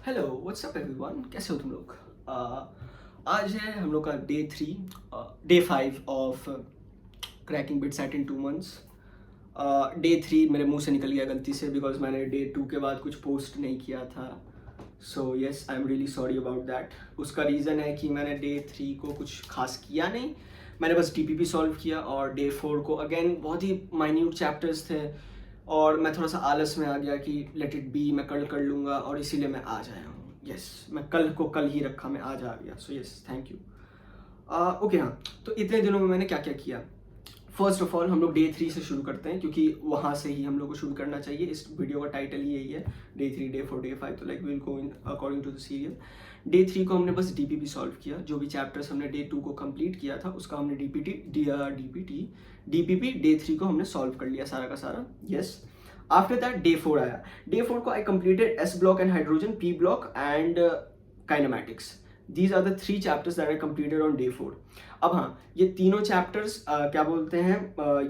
Hello what's up everyone, कैसे हो तुम लोग। आज है हम लोग का day 5 of cracking bit set in 2 months. Day 3 मेरे मुंह से निकल गया गलती से बिकॉज मैंने डे 2 के बाद कुछ पोस्ट नहीं किया था। So yes, I am really sorry about that. उसका रीज़न है कि मैंने डे 3 को कुछ खास किया नहीं, मैंने बस DPP सॉल्व किया। और डे 4 को अगेन बहुत ही माइन्यूट चैप्टर्स थे और मैं थोड़ा सा आलस में आ गया कि लेट इट बी, मैं कल कर लूँगा, और इसीलिए मैं आज आया हूँ। यस, मैं कल को कल ही रखा, मैं आज आ गया। So yes, thank you. Okay, हाँ, तो इतने दिनों में मैंने क्या क्या किया। फर्स्ट ऑफ ऑल हम लोग डे 3 से शुरू करते हैं क्योंकि वहाँ से ही हम लोग को शुरू करना चाहिए। इस वीडियो का टाइटल ही यही है, डे 3, डे 4, डे 5, तो like will go in according to the serial. Day 3 को हमने बस DPP सॉल्व किया। जो भी चैप्टर्स हमने डे 2 को कंप्लीट किया था उसका हमने DPP डे 3 को हमने सॉल्व कर लिया सारा का सारा। यस, आफ्टर दैट डे 4 आया। डे 4 को I completed S block and hydrogen, P block and kinematics. These are the 3 chapters that I completed on day 4। अब हाँ, ये तीनों चैप्टर्स क्या बोलते हैं,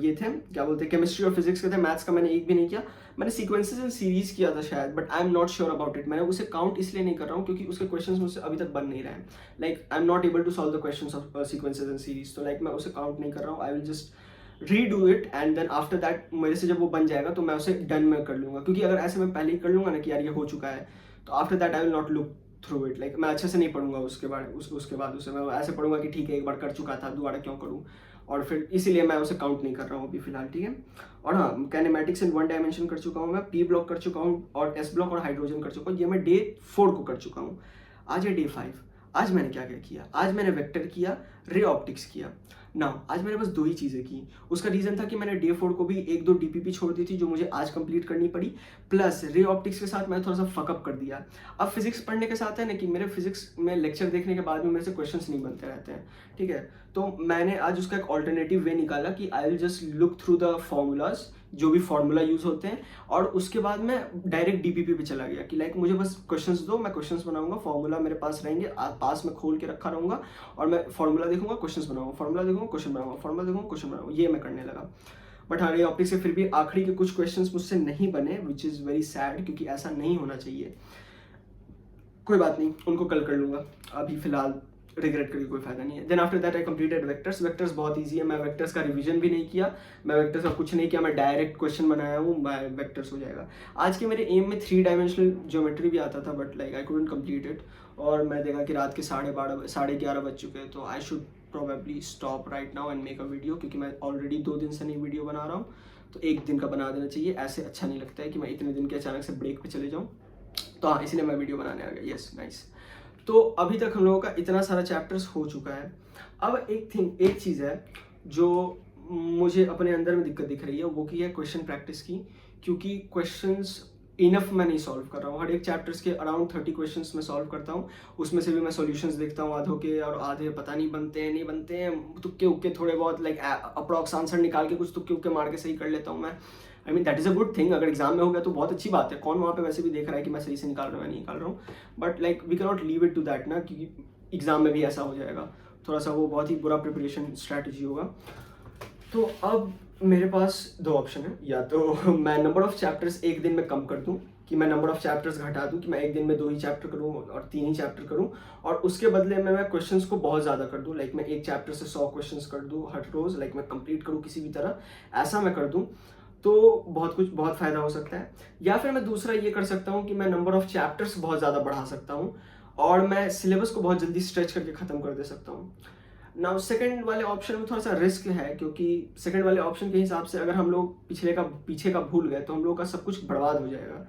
ये थे क्या बोलते हैं, केमिस्ट्री और फिजिक्स के थे। मैथ्स का मैंने एक भी नहीं किया। मैंने सीक्वेंसेस एंड सीरीज किया था शायद, but I am not sure about it. मैंने उसे काउंट इसलिए नहीं कर रहा हूँ क्योंकि उसके क्वेश्चंस मुझसे अभी तक बन नहीं रहे हैं। Like I am not able to solve the questions of sequences and series, तो लाइक मैं उसे काउंट नहीं कर रहा हूँ। I will just redo it and then after that मेरे से जब वो बन जाएगा तो मैं उसे डन में कर लूँगा। क्योंकि अगर ऐसे मैं पहले ही कर लूँगा ना कि यार ये हो चुका है, तो after that I will not look through it. Like मैं अच्छे से नहीं पढ़ूंगा उसके बाद उसे मैं ऐसे पढ़ूंगा कि ठीक है एक बार कर चुका था, दोबारा क्यों करूँ, और फिर इसीलिए मैं उसे काउंट नहीं कर रहा हूँ अभी फिलहाल, ठीक है। और हाँ, काइनेमैटिक्स इन 1 डायमेंशन कर चुका हूँ मैं, P ब्लॉक कर चुका हूँ और S ब्लॉक और हाइड्रोजन कर चुका हूँ। ये मैं डे 4 को कर चुका हूँ। आज है डे 5। आज मैंने क्या क्या किया, आज मैंने वेक्टर किया, रे ऑप्टिक्स किया। ना आज मैंने बस 2 ही चीज़ें की। उसका रीज़न था कि मैंने डे 4 को भी 1-2 DPP छोड़ दी थी जो मुझे आज कंप्लीट करनी पड़ी, प्लस रे ऑप्टिक्स के साथ मैंने थोड़ा सा फकअप कर दिया। अब फिजिक्स पढ़ने के साथ है ना कि मेरे फिजिक्स में लेक्चर देखने के बाद में मेरे से क्वेश्चंस नहीं बनते रहते हैं, ठीक है। तो मैंने आज उसका एक ऑल्टरनेटिव वे निकाला कि आई will just look through the formulas, जो भी फार्मूला यूज होते हैं, और उसके बाद मैं डायरेक्ट DPP पे चला गया कि लाइक मुझे बस क्वेश्चंस दो, मैं क्वेश्चंस बनाऊंगा, फार्मूला मेरे पास रहेंगे, पास में खोल के रखा रहूंगा, और मैं फार्मूला देखूंगा, क्वेश्चंस बनाऊंगा, फार्मूला देखूंगा, क्वेश्चन बनाऊंगा, फार्मूला देखूंगा, क्वेश्चन बनाऊंगा, ये मैं करने लगा। बट हाँ, ये ऑप्टिक्स से फिर भी आखिरी के कुछ क्वेश्चंस मुझसे नहीं बने, विच इज़ वेरी सैड, क्योंकि ऐसा नहीं होना चाहिए। कोई बात नहीं, उनको कल कर लूँगा, अभी फिलहाल रिग्रेट करके कोई फायदा नहीं है। Then after that I completed vectors. Vectors बहुत ईजी है, मैं वेक्टर्स का रिवीजन भी नहीं किया, मैं वेक्टर्स का कुछ नहीं किया, मैं डायरेक्ट क्वेश्चन बनाया हूँ, वेक्टर्स हो जाएगा। आज के मेरे एम में 3 डायमेंशनल ज्योमेट्री भी आता था, but like I couldn't complete it. और मैं देखा कि रात के 11:30 बज चुके हैं, तो I should probably stop right now and make a video, क्योंकि मैं ऑलरेडी 2 दिन से नहीं वीडियो बना रहा हूँ, तो 1 दिन का बना देना चाहिए। ऐसे अच्छा नहीं लगता है कि मैं इतने दिन के अचानक से ब्रेक पे चले जाऊँ, तो हाँ, इसलिए मैं वीडियो बनाने आ गया। Yes, nice. तो अभी तक हम लोगों का इतना सारा चैप्टर्स हो चुका है। अब एक चीज़ है जो मुझे अपने अंदर में दिक्कत दिख रही है, वो की है क्वेश्चन प्रैक्टिस की। क्योंकि क्वेश्चंस इनफ मैं नहीं सॉल्व कर रहा हूँ। हर एक चैप्टर्स के अराउंड 30 क्वेश्चंस मैं सॉल्व करता हूँ, उसमें से भी मैं सॉल्यूशंस देखता हूँ आधों के, और आधे पता नहीं बनते हैं नहीं बनते हैं, तुक्के उक्के थोड़े बहुत लाइक अप्रॉक्स आंसर निकाल के कुछ तुक्के उक्के मार के सही कर लेता हूँ मैं। I mean that is a good thing, अगर एग्जाम में हो गया तो बहुत अच्छी बात है। कौन वहाँ पे वैसे भी देख रहा है कि मैं सही से निकाल रहा हूँ या नहीं निकाल रहा हूँ, but like we can not leave it to that ना, क्योंकि एग्जाम में भी ऐसा हो जाएगा, थोड़ा सा वो बहुत ही बुरा प्रिपरेशन स्ट्रैटेजी होगा। तो अब मेरे पास 2 ऑप्शन है, या तो मैं नंबर ऑफ चैप्टर्स एक दिन में कम कर दूं, कि मैं नंबर ऑफ चैप्टर्स घटा दूं, कि मैं एक दिन में 2 ही चैप्टर करूं और 3 ही चैप्टर करूं, और उसके बदले में मैं क्वेश्चंस को बहुत ज़्यादा कर दूं। लाइक मैं एक चैप्टर से 100 क्वेश्चंस कर दूं हर रोज़, लाइक मैं कंप्लीट करूं किसी भी तरह, ऐसा मैं कर दूं, तो बहुत फ़ायदा हो सकता है। या फिर मैं दूसरा ये कर सकता हूँ कि मैं नंबर ऑफ चैप्टर्स बहुत ज़्यादा बढ़ा सकता हूँ, और मैं सिलेबस को बहुत जल्दी स्ट्रेच करके ख़त्म कर दे सकता हूँ। नाउ सेकंड वाले ऑप्शन में थोड़ा सा रिस्क है, क्योंकि सेकंड वाले ऑप्शन के हिसाब से अगर हम लोग पीछे का भूल गए तो हम लोग का सब कुछ बर्बाद हो जाएगा।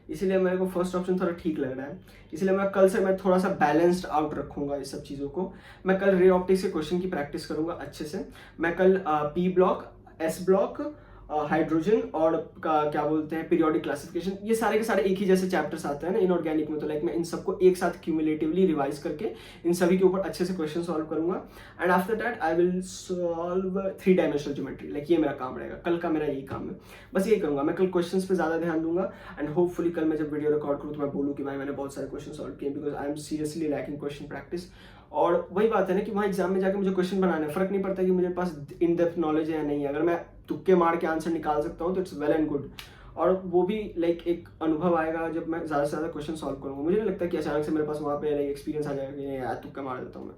इसीलिए मेरे को फर्स्ट ऑप्शन थोड़ा ठीक लग रहा है। इसलिए मैं कल से मैं थोड़ा सा बैलेंस्ड आउट रखूंगा इस सब चीज़ों को। मैं कल रे ऑप्टिक्स के क्वेश्चन की प्रैक्टिस करूंगा अच्छे से। मैं कल P block, S block, hydrogen और क्या बोलते हैं पीरियोडिक क्लासिफिकेशन, ये सारे के सारे एक ही जैसे चैप्टर्स आते हैं ना इनऑर्गेनिक में, तो लाइक मैं इन सबको एक साथ क्यूमुलेटिवली रिवाइज करके इन सभी के ऊपर अच्छे से क्वेश्चन सॉल्व करूंगा। And after that I will solve 3 dimensional geometry. Like ये मेरा काम रहेगा, कल का मेरा यही काम है, बस यही करूंगा। मैं कल क्वेश्चन पे ज़्यादा ध्यान दूंगा, एंड होपफुली कल मैं जब वीडियो रिकॉर्ड करूँ तो मैं बोलूँ कि भाई मैंने बहुत सारे क्वेश्चन सॉल्व किए, because I am seriously lacking question practice. और वही बात है ना कि वहाँ एग्जाम में जाकर मुझे क्वेश्चन बनाना है, फर्क नहीं पड़ता कि मुझे पास इन डेप्थ नॉलेज है या नहीं है। अगर मैं तुक्के मार के आंसर निकाल सकता हूँ तो इट्स वेल एंड गुड, और वो भी लाइक एक अनुभव आएगा जब मैं ज़्यादा से ज़्यादा क्वेश्चन सॉल्व करूँगा। मुझे नहीं लगता कि अचानक से मेरे पास वहाँ पे लाइक एक्सपीरियंस आ जाएगा कि नहीं यार तुक्का मार देता हूँ मैं।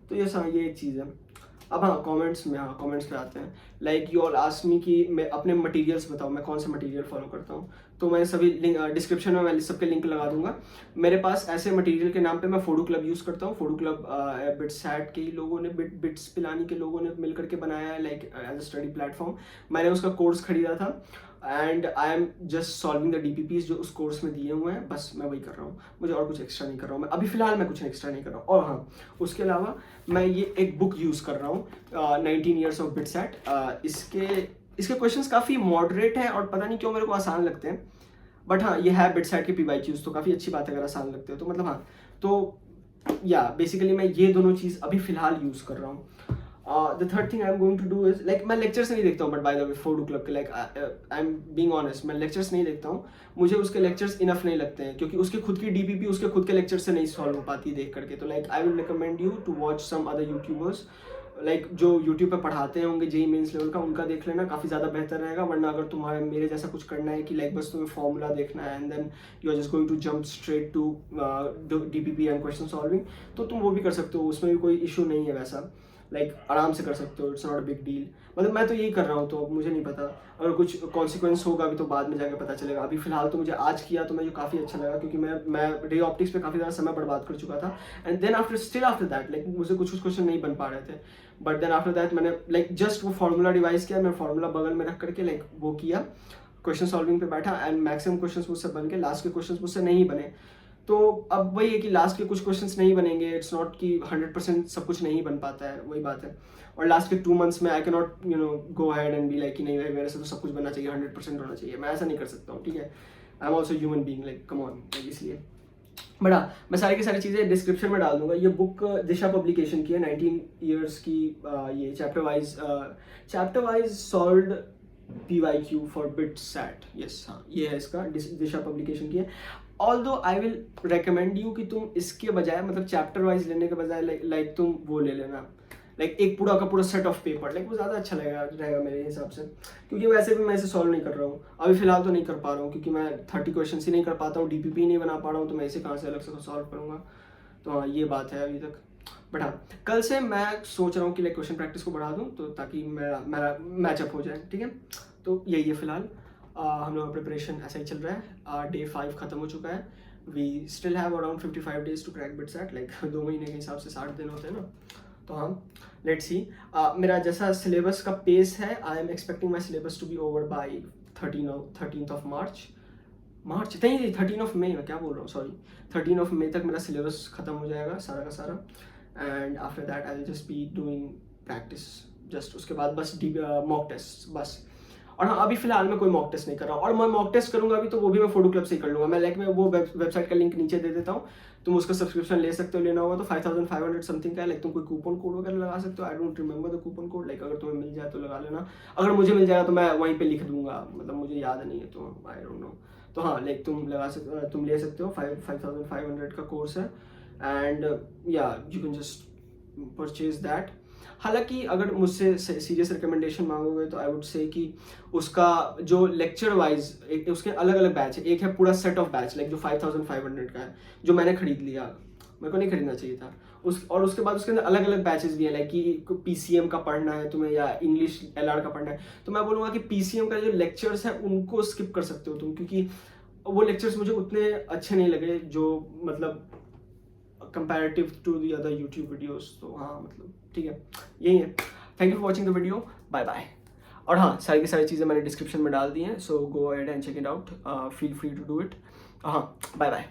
तो ये एक चीज़ है। अब कमेंट्स पे आते हैं। Like you all ask me कि मैं अपने मटेरियल्स बताऊँ, मैं कौन से मटेरियल फॉलो करता हूँ। तो मैं सभी लिंक डिस्क्रिप्शन में मैं सबके लिंक लगा दूंगा। मेरे पास ऐसे मटेरियल के नाम पे मैं फोडू क्लब यूज़ करता हूँ। फोडू क्लब बिट्सैट के लोगों ने बिट्स पिलानी के लोगों ने मिल करके बनाया है like as a study platform. मैंने उसका कोर्स खरीदा था and I am just solving the DPPs जो उस कोर्स में दिए हुए हैं, बस मैं वही कर रहा हूँ। मुझे और कुछ एक्स्ट्रा नहीं कर रहा हूँ मैं अभी फ़िलहाल, मैं कुछ एक्स्ट्रा नहीं कर रहा हूँ। और हाँ, उसके अलावा मैं ये एक बुक यूज़ कर रहा हूँ 19 Years of Bitsat। इसके क्वेश्चंस काफ़ी मॉडरेट हैं और पता नहीं क्यों मेरे को आसान लगते हैं। बट हाँ, ये है बिटसैट के PYQs, तो काफ़ी अच्छी बात है अगर आसान लगते हो तो। मतलब हाँ, तो या बेसिकली मैं ये दोनों चीज़ अभी फ़िलहाल यूज़ कर रहा हूँ। The third thing I am going to do is like मैं लेक्चर्स नहीं देखता हूँ, बट बाय द वे फोडू क्लब के like I am being honest, मैं लेक्चर्स नहीं देखता हूँ। मुझे उसके लेक्चर्स इनफ नहीं लगते हैं क्योंकि उसके खुद की DPP उसके खुद के लेक्चर से नहीं सॉल्व हो पाती देख करके। तो like I will recommend you to watch some other youtubers like जो यूट्यूब पे पढ़ाते होंगे जेई मेंस लेवल का, उनका देख लेना, काफ़ी ज़्यादा बेहतर रहेगा। वरना अगर तुम्हारे मेरे जैसा कुछ करना है कि लाइक बस तुम्हें फॉर्मूला देखना है and then you are just going to jump straight to DPP and question solving, तो तुम वो भी कर सकते हो, उसमें भी कोई इशू नहीं है वैसा। लाइक आराम से कर सकते हो, it's not a big deal. मतलब मैं तो यही कर रहा हूँ, तो अब मुझे नहीं पता अगर कुछ कॉन्सिक्वेंस होगा भी तो बाद में जाकर पता चलेगा। अभी फिलहाल तो मुझे आज किया तो मुझे काफ़ी अच्छा लगा क्योंकि मैं रे ऑप्टिक्स पे काफ़ी ज़्यादा समय बर्बाद कर चुका था। And then after that like मुझे कुछ क्वेश्चन नहीं बन पा रहे थे, बट देन आफ्टर दैट मैंने लाइक जस्ट वो फार्मूला डिवाइस किया, मैं फार्मूला बगल में रख करके लाइक वो किया, क्वेश्चन सॉल्विंग पे बैठा एंड मैक्सिमम क्वेश्चन मुझसे बन के, लास्ट के क्वेश्चन मुझसे नहीं बने। तो अब वही है कि लास्ट के कुछ क्वेश्चंस नहीं बनेंगे, इट्स नॉट कि 100% सब कुछ नहीं बन पाता है, वही बात है। और लास्ट के 2 months में I can not go ahead and be like कि नहीं भाई मेरे से तो सब कुछ बनना चाहिए, 100% होना चाहिए, मैं ऐसा नहीं कर सकता हूँ, ठीक है। I am also human being, like come on, इसलिए बड़ा मैं सारी की सारी चीज़ें डिस्क्रिप्शन में डाल दूंगा। ये बुक दिशा पब्लिकेशन की है, 19 years की, ये chapter wise solved PYQ for BITSAT, yes हाँ ये है इसका, दिशा पब्लिकेशन की है। Although I will recommend you कि तुम इसके बजाय मतलब चैप्टर वाइज लेने के बजाय लाइक तुम वो ले लेना, लाइक एक पूरा का पूरा सेट ऑफ पेपर, लाइक वो ज़्यादा अच्छा रहेगा मेरे हिसाब से। क्योंकि वैसे भी मैं इसे सॉल्व नहीं कर रहा हूँ अभी फ़िलहाल, तो नहीं कर पा रहा हूँ क्योंकि मैं 30 क्वेश्चन ही नहीं कर पाता हूँ, DPP नहीं बना पा रहा हूँ, तो मैं इसे कहाँ से अलग से सॉल्व करूँगा। तो हाँ ये बात है अभी तक। बट हाँ, कल से मैं सोच रहा हूँ कि लाइक क्वेश्चन प्रैक्टिस को बढ़ा दूँ तो ताकि मेरा मैचअप हो जाए, ठीक है। तो यही है फिलहाल, हम लोग का प्रिपरेशन ऐसा ही चल रहा है। Day 5 खत्म हो चुका है, we still have around 55 days to crack BITSAT, like 2 महीने के हिसाब से 60 दिन होते हैं ना। तो हाँ लेट्स सी, मेरा जैसा सिलेबस का पेस है, I am expecting my syllabus to be over by 13th of March नहीं 13 of May, मैं क्या बोल रहा हूँ, सॉरी 13 of May तक मेरा सिलेबस खत्म हो जाएगा सारा का सारा। And after that I will just be doing practice, just उसके बाद बस मॉक टेस्ट बस। और हाँ अभी फिलहाल मैं कोई मॉक टेस्ट नहीं कर रहा हूँ, और मैं मॉक टेस्ट करूँगा अभी तो वो भी मैं फोडू क्लब से ही कर लूँगा। मैं लाइक मैं वो वेबसाइट का लिंक नीचे दे देता हूँ, तुम उसका सब्सक्रिप्शन ले सकते हो, लेना होगा तो 5500 समथिंग का है। लाइक तुम कोई कूपन कोड वगैरह लगा सकते हो, I don't remember the coupon code, like अगर तुम्हें मिल जाए तो लगा लेना, अगर मुझे मिल जाएगा तो मैं वहीं पे लिख दूंगा, मतलब मुझे याद नहीं है तो आई डोंट नो। तो हाँ लाइक तुम ले सकते हो, 5500 का कोर्स है एंड या you can just purchase that. हालांकि अगर मुझसे सीरियस रिकमेंडेशन मांगोगे तो आई वुड से कि उसका जो लेक्चर वाइज उसके अलग अलग बैच है, एक है पूरा सेट ऑफ बैच लाइक जो 5500 का है, जो मैंने खरीद लिया, मेरे को नहीं खरीदना चाहिए था और उसके बाद उसके अंदर अलग अलग बैचेस भी हैं, लाइक कि PCM का पढ़ना है तुम्हें या इंग्लिश LR का पढ़ना है, तो मैं बोलूँगा कि PCM का जो लेक्चर्स है उनको स्किप कर सकते हो तुम, क्योंकि वो लेक्चर्स मुझे उतने अच्छे नहीं लगे जो मतलब comparative to the other YouTube videos. तो हाँ मतलब ठीक है, यही है। Thank you for watching the video, bye bye. और हाँ सारी की सारी चीज़ें मैंने डिस्क्रिप्शन में डाल दी हैं, so go ahead and check it out, feel free to do it. हाँ बाय बाय।